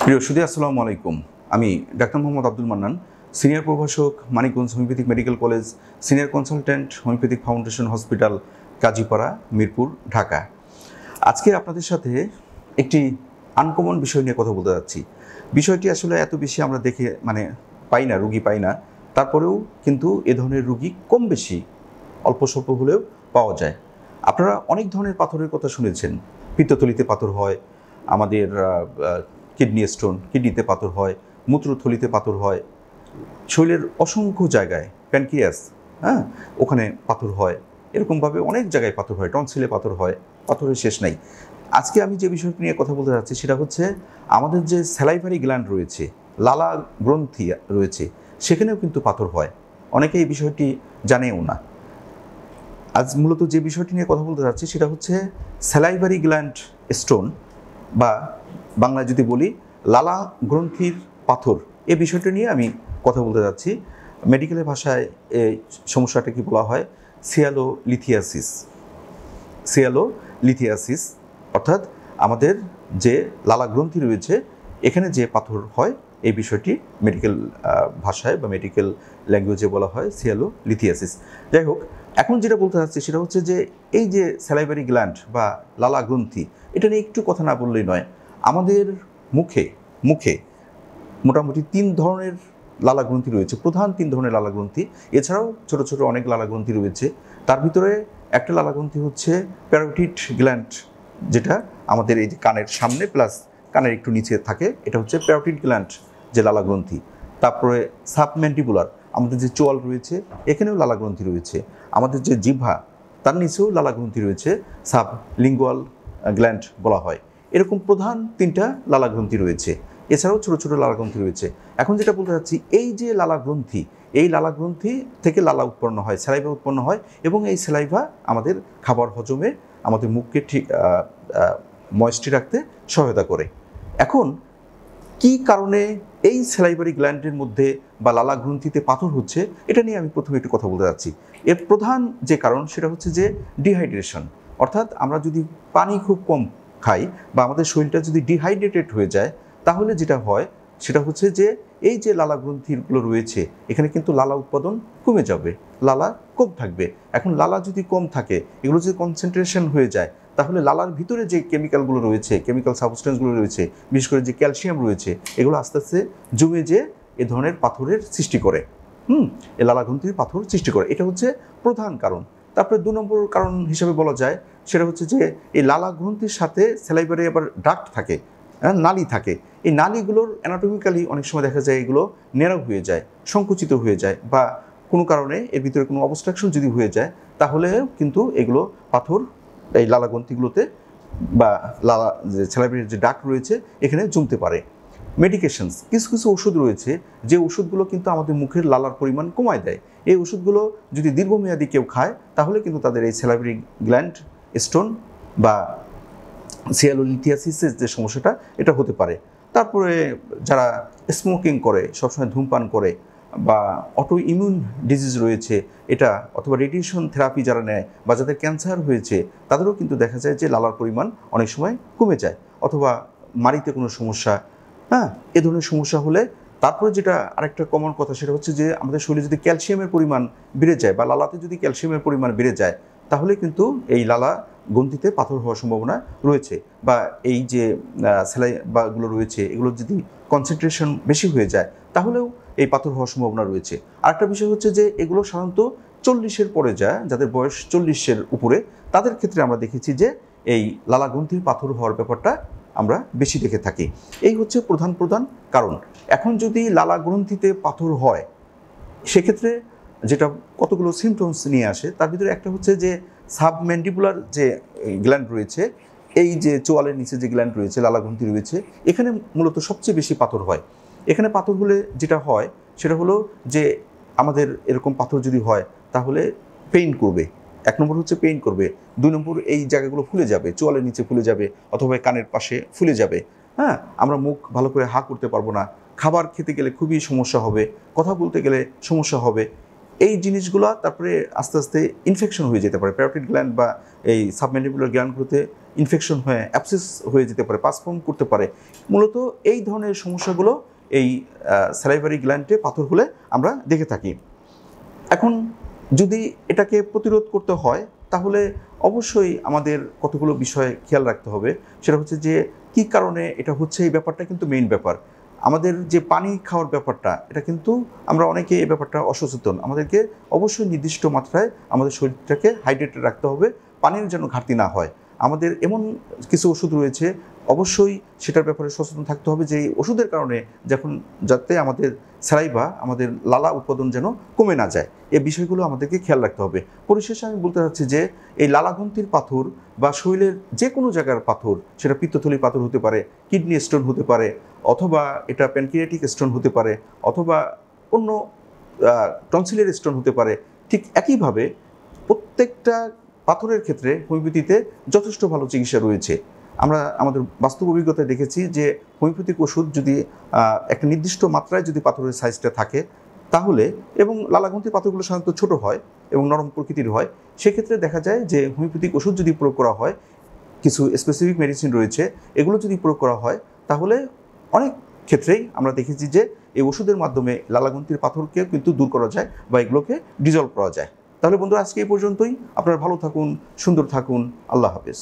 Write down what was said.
প্রিয় সুধী, আসসালামু আলাইকুম। আমি ডাক্তার মোহাম্মদ আব্দুল মান্নান, সিনিয়র প্রভাষক, Manikganj homeopathic medical college, senior consultant, homeopathic foundation hospital, Kazipara, Mirpur, Dhaka. আজকে আপনাদের সাথে একটি আনকমন বিষয় নিয়ে কথা বলতে যাচ্ছি। বিষয়টি আসলে এত বেশি আমরা দেখে পাই না, রুগী পাই না। তারপরেও কিন্তু এ ধরনের রুগী কম বেশি অল্প স্বল্প হলেও পাওয়া যায়। আপনারা অনেক ধরনের পাথরের কথা শুনেছেন। পিত্তথলিতে পাথর হয়, আমাদের কিডনি স্টোন, কিডনিতে পাথর হয়, মূত্রথলিতে পাথর হয়, শরীরের অসংখ্য জায়গায়, প্যানক্রিয়াস, ওখানে পাথর হয়, এরকমভাবে অনেক জায়গায় পাথর হয়, টনসিলে পাথর হয়, পাথরের শেষ নাই। আজকে আমি যে বিষয়টি নিয়ে কথা বলতে যাচ্ছি সেটা হচ্ছে আমাদের যে স্যালাইভারি গ্ল্যান্ড রয়েছে, লালা গ্রন্থি রয়েছে, সেখানেও কিন্তু পাথর হয়। অনেকে এই বিষয়টি জানেও না। আজ মূলত যে বিষয়টি নিয়ে কথা বলতে যাচ্ছি সেটা হচ্ছে স্যালাইভারি গ্ল্যান্ড স্টোন, বা বাংলায় যদি বলি লালা গ্রন্থির পাথর। এই বিষয়টি নিয়ে আমি কথা বলতে যাচ্ছি। মেডিকেলের ভাষায় এই সমস্যাটাকে বলা হয় সিয়ালোলিথিয়াসিস। সিয়ালোলিথিয়াসিস অর্থাৎ আমাদের যে লালা গ্রন্থি রয়েছে এখানে যে পাথর হয়, এই বিষয়টি মেডিকেল ভাষায় বা মেডিকেল ল্যাঙ্গুয়েজে বলা হয় সিয়ালোলিথিয়াসিস। যাই হোক, এখন যেটা বলতে চাচ্ছি সেটা হচ্ছে যে এই যে স্যালাইভারি গ্ল্যান্ড বা লালা গ্রন্থি, এটা নিয়ে একটু কথা না বললেই নয়। আমাদের মুখে মোটামুটি 3 ধরনের লালা গ্রন্থি রয়েছে, প্রধান 3 ধরনের লালা গ্রন্থি। এছাড়াও ছোট ছোট অনেক লালা গ্রন্থি রয়েছে। তার ভিতরে একটা লালা গ্রন্থি হচ্ছে প্যারোটিড গ্ল্যান্ড, যেটা আমাদের এই যে কানের সামনে প্লাস কানের একটু নিচে থাকে, এটা হচ্ছে প্যারোটিড গ্ল্যান্ড যে লালা গ্রন্থি। তারপরে সাবম্যান্ডিবুলার, আমাদের যে চোয়াল রয়েছে এখানেও লালা গ্রন্থি রয়েছে। আমাদের যে জিহ্বা, তার নিচেও লালা গ্রন্থি রয়েছে, সাবলিঙ্গুয়াল গ্ল্যান্ড বলা হয়। এরকম প্রধান 3টা লালা গ্রন্থি রয়েছে। এছাড়াও ছোটো ছোটো লালা গ্রন্থি রয়েছে। এখন যেটা বলতে চাচ্ছি, এই যে লালা গ্রন্থি, এই লালা গ্রন্থি থেকে লালা উৎপন্ন হয়, স্যালাইভা উৎপন্ন হয়, এবং এই স্যালাইভা আমাদের খাবার হজমে, আমাদের মুখকে ঠিক ময়েস্টি রাখতে সহায়তা করে। এখন কি কারণে এই স্যালাইভারি গ্ল্যান্ডের মধ্যে বা লালা গ্রন্থিতে পাথর হচ্ছে, এটা নিয়ে আমি প্রথমে একটু কথা বলতে যাচ্ছি। এর প্রধান যে কারণ সেটা হচ্ছে যে ডিহাইড্রেশন। অর্থাৎ আমরা যদি পানি খুব কম খাই বা আমাদের শরীরটা যদি ডিহাইড্রেটেড হয়ে যায়, তাহলে যেটা হয় সেটা হচ্ছে যে এই যে লালা গ্রন্থিগুলো রয়েছে এখানে কিন্তু লালা উৎপাদন কমে যাবে, লালা কম থাকবে। এখন লালা যদি কম থাকে, এগুলো যদি কনসেন্ট্রেশন হয়ে যায়, তাহলে লালার ভিতরে যে কেমিক্যালগুলো রয়েছে, কেমিক্যাল সাবস্টেন্সগুলো রয়েছে, বিশেষ করে যে ক্যালসিয়াম রয়েছে, এগুলো আস্তে আস্তে জমে যে এ ধরনের পাথরের সৃষ্টি করে, এই লালা গ্রন্থির পাথর সৃষ্টি করে। এটা হচ্ছে প্রধান কারণ। তারপরে 2 নম্বর কারণ হিসেবে বলা যায় সেটা হচ্ছে যে এই লালা গ্রন্থির সাথে স্যালাইভারে আবার ডাক্ট থাকে, নালী থাকে। এই নালীগুলোর অ্যানাটমিক্যালি অনেক সময় দেখা যায় এগুলো ন্যারো হয়ে যায়, সংকুচিত হয়ে যায়, বা কোনো কারণে এর ভিতরে কোনো অবস্ট্রাকশন যদি হয়ে যায়, তাহলে কিন্তু এগুলো পাথর এই লালা গ্রন্থিগুলোতে বা লালা যে স্যালাইভারির যে ডাক্ট রয়েছে এখানে জমতে পারে। মেডিকেশনস, কিছু কিছু ওষুধ রয়েছে যে ওষুধগুলো কিন্তু আমাদের মুখের লালার পরিমাণ কমায় দেয়। এই ওষুধগুলো যদি দীর্ঘমেয়াদী কেউ খায়, তাহলে কিন্তু তাদের এই স্যালাইভারি গ্ল্যান্ড স্টোন বা সিয়ালোলিথিয়াসিসের যে সমস্যাটা, এটা হতে পারে। তারপরে যারা স্মোকিং করে, সবসময় ধূমপান করে, বা অটো ইমিউন ডিজিজ রয়েছে এটা, অথবা রেডিয়েশন থেরাপি যারা নেয়, বা যাদের ক্যান্সার হয়েছে, তাদেরও কিন্তু দেখা যায় যে লালার পরিমাণ অনেক সময় কমে যায়, অথবা মাড়িতে কোনো সমস্যা, এ ধরনের সমস্যা হলে। তারপরে যেটা আরেকটা কমন কথা সেটা হচ্ছে যে আমাদের শরীরে যদি ক্যালসিয়ামের পরিমাণ বেড়ে যায়, বা লালাতে যদি ক্যালসিয়ামের পরিমাণ বেড়ে যায়, তাহলে কিন্তু এই লালা গ্রন্থিতে পাথর হওয়ার সম্ভাবনা রয়েছে। বা এই যে স্যালাইভাগুলো রয়েছে এগুলোর যদি কনসেন্ট্রেশন বেশি হয়ে যায়, তাহলেও এই পাথর হওয়ার সম্ভাবনা রয়েছে। আরেকটা বিষয় হচ্ছে যে এগুলো সাধারণত 40-এর পরে যায়, যাদের বয়স 40-এর উপরে, তাদের ক্ষেত্রে আমরা দেখেছি যে এই লালা গ্রন্থির পাথর হওয়ার ব্যাপারটা আমরা বেশি দেখে থাকি। এই হচ্ছে প্রধান প্রধান কারণ। এখন যদি লালা গ্রন্থিতে পাথর হয়, সেক্ষেত্রে যেটা কতগুলো সিমটমস নিয়ে আসে, তার ভিতরে একটা হচ্ছে যে সাবম্যান্ডিবুলার যে গ্ল্যান্ড রয়েছে, এই যে চোয়ালের নিচে যে গ্ল্যান্ড রয়েছে, লালা গ্রন্থি রয়েছে, এখানে মূলত সবচেয়ে বেশি পাথর হয়। এখানে পাথর হলে যেটা হয় সেটা হলো যে আমাদের এরকম পাথর যদি হয় তাহলে পেইন করবে। 1 নম্বর হচ্ছে পেইন করবে। 2 নম্বর, এই জায়গাগুলো ফুলে যাবে, চোয়ালের নিচে ফুলে যাবে, অথবা কানের পাশে ফুলে যাবে। আমরা মুখ ভালো করে হা করতে পারবো না, খাবার খেতে গেলে খুবই সমস্যা হবে, কথা বলতে গেলে সমস্যা হবে। এই জিনিসগুলো তারপরে আস্তে আস্তে ইনফেকশন হয়ে যেতে পারে, প্যারোটিড গ্ল্যান্ড বা এই সাবম্যান্ডিবুলার গ্ল্যান্ডগুলোতে ইনফেকশন হয়ে অ্যাবসেস হয়ে যেতে পারে, পাসফর্ম করতে পারে। মূলত এই ধরনের সমস্যাগুলো এই স্যালাইভারি গ্ল্যান্ডে পাথর হলে আমরা দেখে থাকি। এখন যদি এটাকে প্রতিরোধ করতে হয় তাহলে অবশ্যই আমাদের কতগুলো বিষয় খেয়াল রাখতে হবে। সেটা হচ্ছে যে কী কারণে এটা হচ্ছে, এই ব্যাপারটা কিন্তু মেইন ব্যাপার। আমাদের যে পানি খাওয়ার ব্যাপারটা, এটা কিন্তু আমরা অনেকে এই ব্যাপারটা অসচেতন। আমাদেরকে অবশ্যই নির্দিষ্ট মাত্রায় আমাদের শরীরটাকে হাইড্রেটেড রাখতে হবে, পানির যেন ঘাটতি না হয়। আমাদের এমন কিছু ওষুধ রয়েছে, অবশ্যই সেটার ব্যাপারে সচেতন থাকতে হবে যে এই ওষুধের কারণে যাতে আমাদের স্যালাইভা, আমাদের লালা উৎপাদন যেন কমে না যায়। এই বিষয়গুলো আমাদেরকে খেয়াল রাখতে হবে। পরিশেষে আমি বলতে চাচ্ছি যে এই লালাগ্রন্থির পাথর বা শরীরের যে কোনো জায়গার পাথর, সেটা পিত্তথলি পাথর হতে পারে, কিডনি স্টোন হতে পারে, অথবা এটা প্যানক্রিয়াটিক স্টোন হতে পারে, অথবা অন্য টনসিলের স্টোন হতে পারে, ঠিক একইভাবে প্রত্যেকটা পাথরের ক্ষেত্রে হোমিওপ্যাথিতে যথেষ্ট ভালো চিকিৎসা রয়েছে। আমরা আমাদের বাস্তব অভিজ্ঞতায় দেখেছি যে হোমিওপ্যাথিক ওষুধ যদি একটা নির্দিষ্ট মাত্রায় যদি পাথরের সাইজটা থাকে তাহলে, এবং লালাগ্রন্থির পাথরগুলো সাধারণত ছোট হয় এবং নরম প্রকৃতির হয়, সেক্ষেত্রে দেখা যায় যে হোমিওপ্যাথিক ওষুধ যদি প্রয়োগ করা হয়, কিছু স্পেসিফিক মেডিসিন রয়েছে, এগুলো যদি প্রয়োগ করা হয় তাহলে অনেক ক্ষেত্রেই আমরা দেখেছি যে এই ওষুধের মাধ্যমে লালাগ্রন্থির পাথরকে কিন্তু দূর করা যায় বা এগুলোকে ডিজলভ করা যায়। তাহলে বন্ধুরা, আজকে এই পর্যন্তই। আপনারা ভালো থাকুন, সুন্দর থাকুন। আল্লাহ হাফেজ।